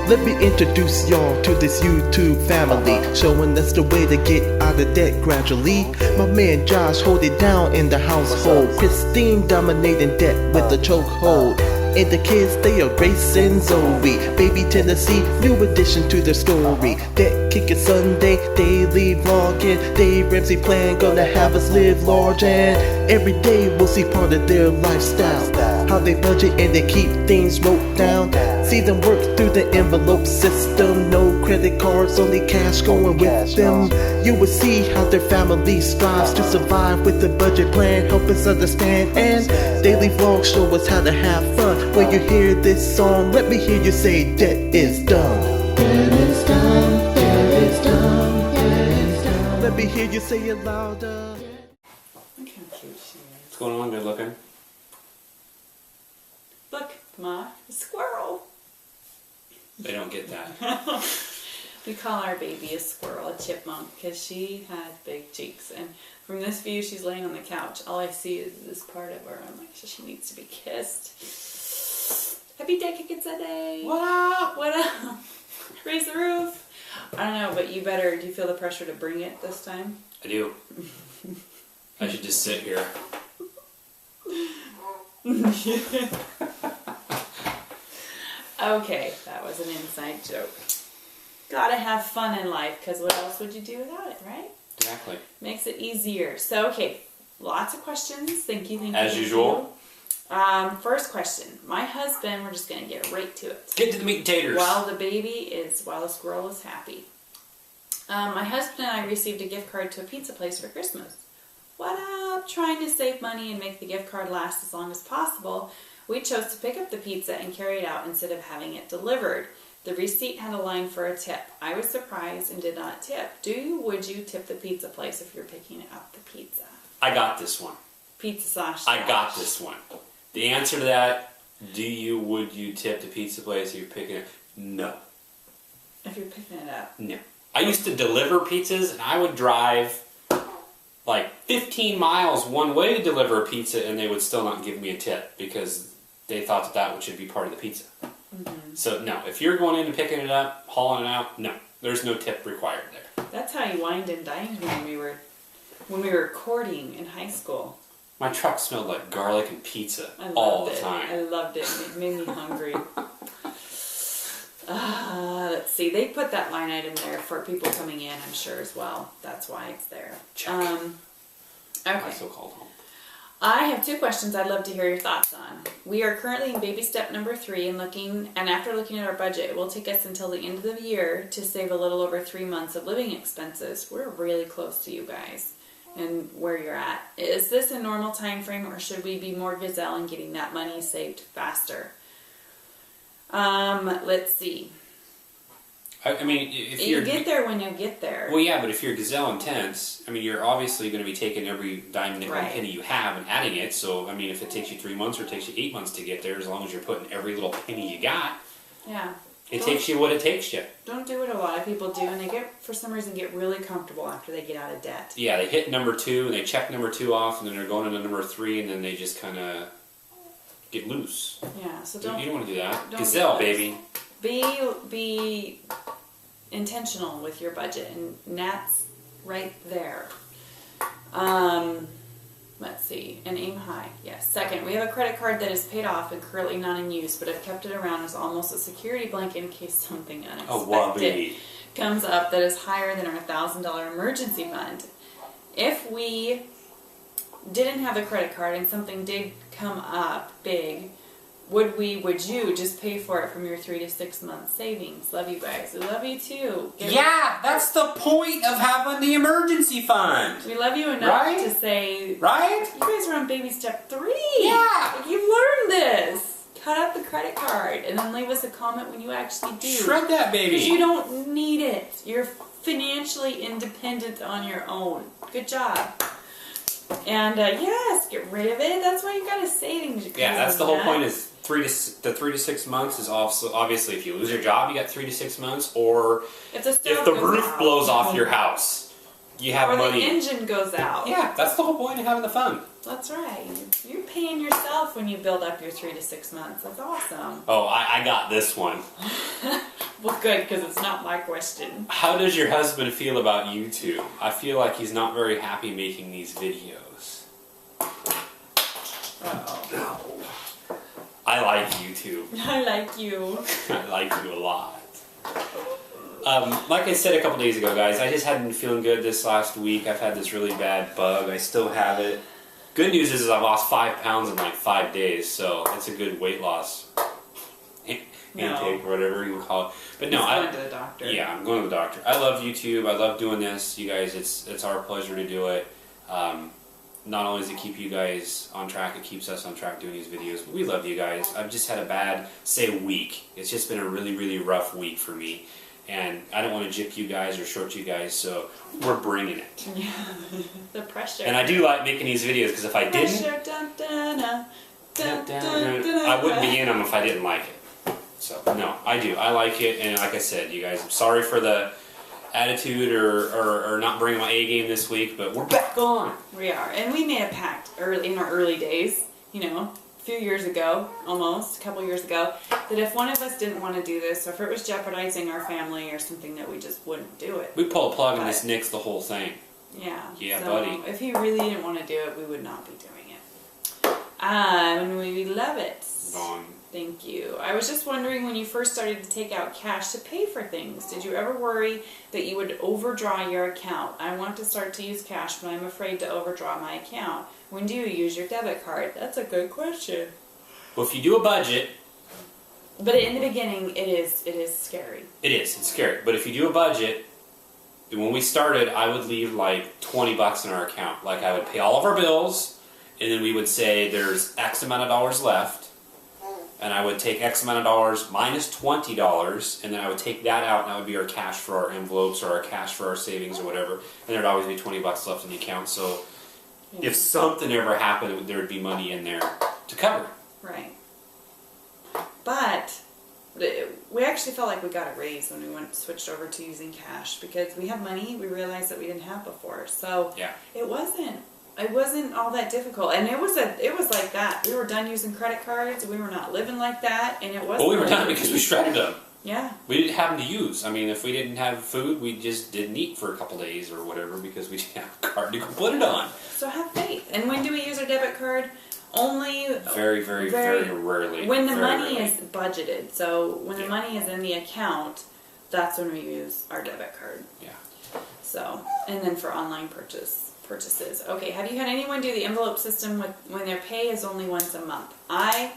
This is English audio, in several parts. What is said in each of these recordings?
Let me introduce y'all to this YouTube family, showing us the way to get out of debt gradually. My man Josh hold it down in the household, Christine dominating debt with a chokehold. And the kids, they are Grace and Zoe. Baby Tennessee, new addition to their story. Debt Kickin Sunday, daily vlogging. Dave Ramsey plan, gonna have us live large. And every day we'll see part of their lifestyle, how they budget and they keep things wrote down. See them work through the envelope system. No credit cards, only cash going with them. You will see how their family strives to survive with the budget plan. Help us understand, and daily vlogs show us how to have fun. When you hear this song, let me hear you say debt is dumb. Debt is dumb, debt is dumb, debt is dumb. Let me hear you say it louder. Look how cute she is. What's going on? Good looking. Look, Ma, a squirrel. They don't get that. We call our baby a squirrel, a chipmunk, because she has big cheeks. And from this view, she's laying on the couch. All I see is this part of her. I'm like, she needs to be kissed. Happy day, Kickin Sunday. What up? What up? Raise the roof. I don't know, but you better, do you feel the pressure to bring it this time? I do. I should just sit here. Okay, that was an inside joke. Gotta have fun in life, because what else would you do without it, right? Exactly. Makes it easier. So, okay, lots of questions. Thank you, thank you. As usual. First question. My husband, we're just gonna get right to it. Get to the meat and taters. While the squirrel is happy. My husband and I received a gift card to a pizza place for Christmas. What up? Trying to save money and make the gift card last as long as possible, we chose to pick up the pizza and carry it out instead of having it delivered. The receipt had a line for a tip. I was surprised and did not tip. Would you tip the pizza place if you're picking up the pizza? I got this one. Pizza slash. I got this one. The answer to that, would you tip the pizza place if you're picking it? No. If you're picking it up? No. I used to deliver pizzas, and I would drive like 15 miles one way to deliver a pizza, and they would still not give me a tip because they thought that should be part of the pizza. Mm-hmm. So no, if you're going in and picking it up, hauling it out, no, there's no tip required there. That's how you wined and dined when we were courting in high school. My truck smelled like garlic and pizza all the time. I loved it. It made me hungry. Let's see. They put that line item there for people coming in, I'm sure, as well. That's why it's there. Check. Okay. My so-called home. I have two questions I'd love to hear your thoughts on. We are currently in baby step number 3 and after looking at our budget, it will take us until the end of the year to save a little over 3 months of living expenses. We're really close to you guys and where you're at. Is this a normal time frame, or should we be more gazelle in getting that money saved faster? Let's see. I mean, if you get there when you get there. Well, yeah, but if you're gazelle intense, I mean, you're obviously going to be taking every dime, nickel, and penny you have and adding it. So, I mean, if it takes you 3 months or it takes you 8 months to get there, as long as you're putting every little penny you got, yeah, it takes you what it takes you. Don't do what a lot of people do, and they for some reason, get really comfortable after they get out of debt. Yeah, they hit number 2 and they check number 2 off, and then they're going into number 3, and then they just kind of get loose. Yeah, so you don't want to do that. Gazelle, baby. Be intentional with your budget, and that's right there. Let's see, and aim high. Yes. Second, we have a credit card that is paid off and currently not in use, but I've kept it around as almost a security blanket in case something unexpected comes up that is higher than our $1,000 emergency fund. If we didn't have the credit card and something did come up big, would you just pay for it from your 3 to 6 month savings? Love you guys. We love you too. That's the point of having the emergency fund. We love you enough to say, right? You guys are on baby step 3. Yeah. Like, you've learned this. Cut out the credit card and then leave us a comment when you actually do. Shred that baby. Because you don't need it. You're financially independent on your own. Good job. And yes, get rid of it. That's why you got a savings. Yeah, that's the whole point. Is 3 to 6 months is also obviously if you lose your job, you got 3 to 6 months, or if the roof blows off your house, you have money. Or the engine goes out. Yeah, that's the whole point of having the fund. That's right. You're paying yourself when you build up your 3 to 6 months. That's awesome. Oh, I got this one. Well, good, because it's not my question. How does your husband feel about YouTube? I feel like he's not very happy making these videos. Uh-oh. I like YouTube. I like you. I like you a lot. Like I said a couple days ago, guys, I just hadn't been feeling good this last week. I've had this really bad bug. I still have it. Good news is I lost 5 pounds in like 5 days, so it's a good weight loss intake or whatever you would call it. But no, I'm going to the doctor. Yeah, I'm going to the doctor. I love YouTube. I love doing this. You guys, it's our pleasure to do it. Not only does it keep you guys on track, it keeps us on track doing these videos, but we love you guys. I've just had a bad, week. It's just been a really, really rough week for me. And I don't want to gyp you guys or short you guys, so we're bringing it. Yeah, the pressure. And I do like making these videos, because if I didn't, I wouldn't be in them if I didn't like it. So, no, I do. I like it, and like I said, you guys, I'm sorry for the attitude or not bringing my A game this week, but we're back on. We are, and we made a pact in our early days, a few years ago, almost, a couple years ago, that if one of us didn't want to do this, or if it was jeopardizing our family or something, that we just wouldn't do it. We pull a plug and this nicks the whole thing. Yeah. Yeah, so buddy. If he really didn't want to do it, we would not be doing it. And we love it. Gone. Thank you. I was just wondering, when you first started to take out cash to pay for things, did you ever worry that you would overdraw your account? I want to start to use cash, but I'm afraid to overdraw my account. When do you use your debit card? That's a good question. Well, if you do a budget... But in the beginning, it is scary. It's scary. But if you do a budget, when we started, I would leave like $20 in our account. Like, I would pay all of our bills, and then we would say there's X amount of dollars left. And I would take X amount of dollars minus $20, and then I would take that out, and that would be our cash for our envelopes or our cash for our savings or whatever. And there'd always be $20 left in the account. So if something ever happened, there would be money in there to cover it. Right. But we actually felt like we got a raise when we switched over to using cash, because we have money we realized that we didn't have before. So yeah. It wasn't all that difficult, and it was like that. We were done using credit cards. We were not living like that, and it wasn't. Well, we were done because we shredded them. Yeah. We didn't have them to use. I mean, if we didn't have food, we just didn't eat for a couple days or whatever, because we didn't have a card to go put it on. So have faith. And when do we use our debit card? Only very, very, very rarely. When the money rarely. is budgeted. So when the money is in the account, that's when we use our debit card. Yeah. So, and then for online purchases. Okay, have you had anyone do the envelope system when their pay is only once a month? I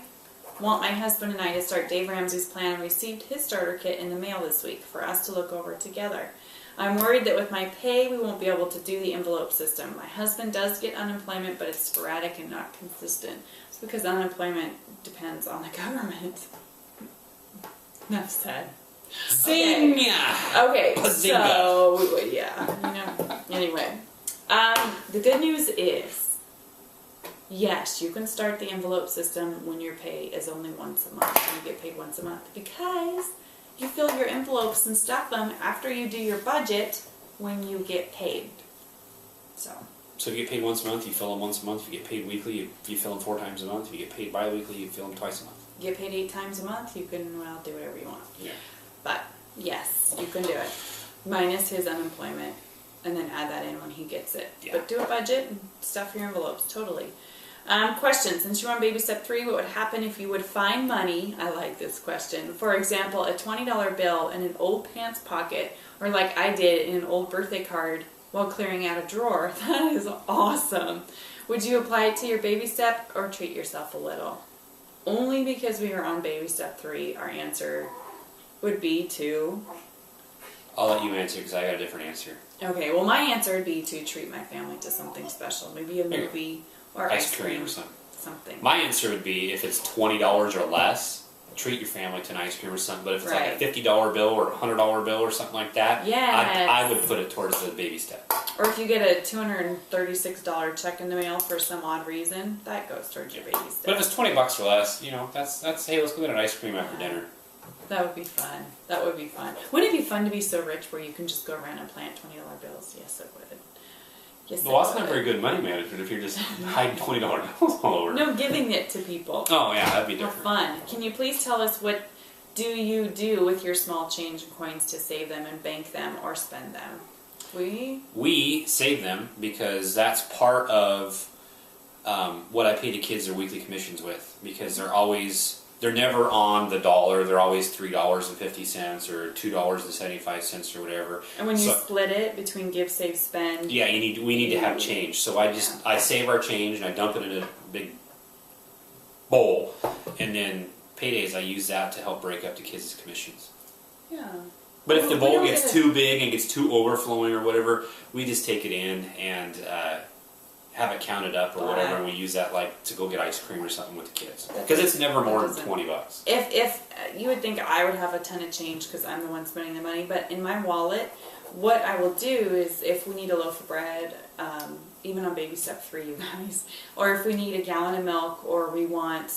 want my husband and I to start Dave Ramsey's plan and received his starter kit in the mail this week for us to look over together. I'm worried that with my pay we won't be able to do the envelope system. My husband does get unemployment, but it's sporadic and not consistent. It's because unemployment depends on the government. Enough said. Zing! Okay, so, yeah, anyway. The good news is, yes, you can start the envelope system when your pay is only once a month, and you get paid once a month, because you fill your envelopes and stuff them after you do your budget when you get paid. So if you get paid once a month, you fill them once a month. If you get paid weekly, you fill them 4 times a month. If you get paid bi-weekly, you fill them twice a month. You get paid 8 times a month, you can, do whatever you want. Yeah. But, yes, you can do it. Minus his unemployment, and then add that in when he gets it. Yeah. But do a budget and stuff your envelopes, totally. Question, since you're on baby step 3, what would happen if you would find money, I like this question, for example, a $20 bill in an old pants pocket, or like I did in an old birthday card while clearing out a drawer? That is awesome. Would you apply it to your baby step or treat yourself a little? Only because we are on baby step 3, our answer would be to... I'll let you answer because I got a different answer. Okay, well my answer would be to treat my family to something special. Maybe a movie or ice cream or something. My answer would be, if it's $20 or less, treat your family to an ice cream or something. But if it's like a $50 bill or a $100 bill or something like that, I would put it towards the baby step. Or if you get a $236 check in the mail for some odd reason, that goes towards your baby step. But if it's $20 or less, that's hey, let's go get an ice cream after dinner. That would be fun. That would be fun. Wouldn't it be fun to be so rich where you can just go around and plant $20 bills? Yes, it would. Yes, well, that's not very good money management if you're just hiding $20 bills all over. No, giving it to people. Oh, yeah, that'd be different. More fun. Can you please tell us what do you do with your small change and coins to save them and bank them or spend them? We save them because that's part of what I pay the kids their weekly commissions with, because they're never on the dollar. They're always $3.50 or $2.75 or whatever. And when you split it between give, save, spend, yeah, we need to have change. So I save our change and I dump it in a big bowl, and then paydays I use that to help break up the kids' commissions. Yeah. But if the bowl gets too big and gets too overflowing or whatever, we just take it in and have it counted up or whatever, and we use that like to go get ice cream or something with the kids. Because it's never more than $20. If you would think I would have a ton of change because I'm the one spending the money, but in my wallet, what I will do is if we need a loaf of bread, even on baby step 3, you guys, or if we need a gallon of milk, or we want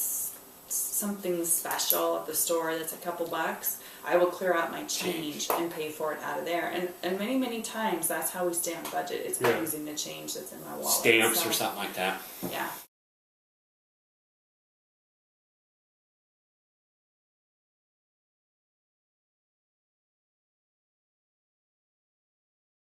something special at the store that's a couple bucks, I will clear out my change and pay for it out of there. And many times that's how we stay on budget. It's by using the change that's in my wallet. Stamps or something like that. Yeah.